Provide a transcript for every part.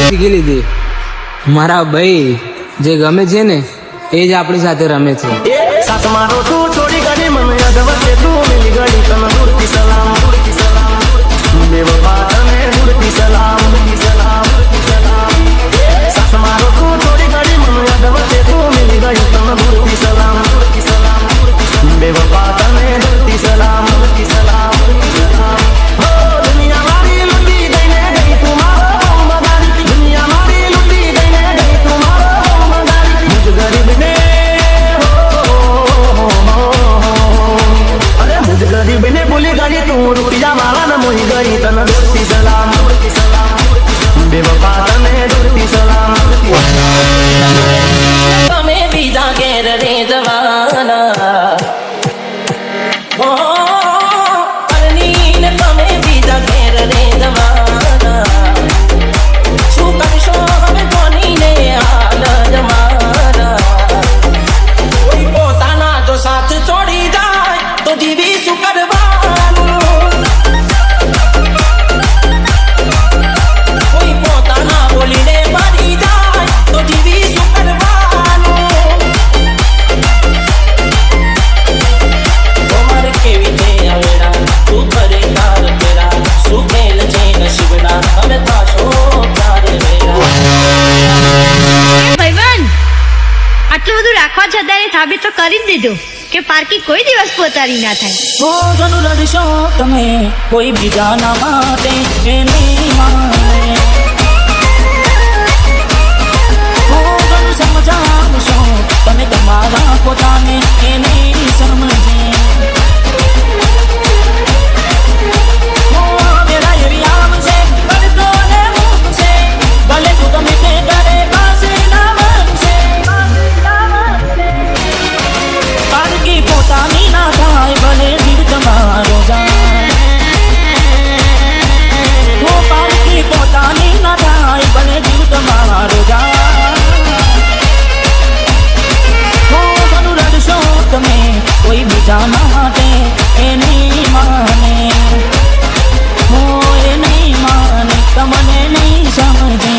શીખી લીધી, મારા ભાઈ જે ગમે છે ને એ જ આપણી સાથે રમે છે. સાથ મારો તું છોડી ગઈ મને અગવતે તું મિલી ગઈ તને દૂરથી સલામ બેવફા તને દૂરથી સલામ સાથ મારો તું છોડી ગઈ મને અગવતે તું મિલી ગઈ તને દૂરથી સલામ બેવફા તને દૂરથી સલામ દુનિયા મારી લૂંટી ગઈને ગઈ તું મારો બગાડી દુનિયા મારી લૂંટી ગઈને ગઈ તું મારો બગાડી મુજ ગરીબ ને गरीब ने बोली गई तू रुपया मारा न मोही गई तन दूरती सलाम बेवफा तने दूरती सलाम તમે બીજા ઘેર રે જવાના ઓ અરનીને તમે બીજા ઘેર રે જવાના શું કરશો હવે કોનીને હાલ જમાના કોઈ પોતાના જો સાથ છોડી જાય તો જીવી શું કરવાનું કોઈ પોતાના બોલીને મારી જાય તો જીવી શું કરવાનું ઉમર કેવી છે અવેરા તું કરે તાર તેરા શું ખેલ છે નસીબના તમે થાશો તારે વેરા. ભાઈબંધ આટલું બધું રાખવા છતાં એ સાબિત તો કરી જ દીધું કે પાર્કિંગ કોઈ દિવસ પોતાની ના થાય. હો ઘણું લડશો તમે કોઈ બીજાના માટે એની માને હો ઘણું સમજાવશો તમે તમારા પોતાને એની સમજે હો વેરા એવી આવશે કરતો ને મૂકશે ભલે તું ગમે તે કરે પાસે ના બનશે પારકી પોતાની ના થાય ભલે જીવ તમારો જાય હો પારકી પોતાની ના થાય ભલે જીવ તમારો જાય હો ઘણું રડશો તમે કોઈ બીજાના માટે એની માને હો એ નહીં માને તમને નહીં સમજે.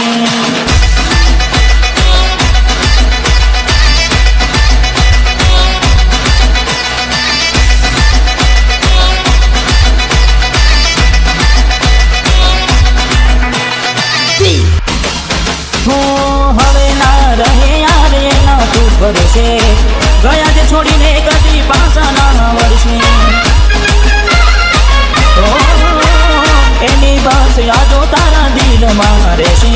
હવે ના રહે યાર એના તું ભરોસે ગયા જે છોડીને કદી પાછા ના વળશે એની બસ યાદો તારા દિલમાં રહેશે.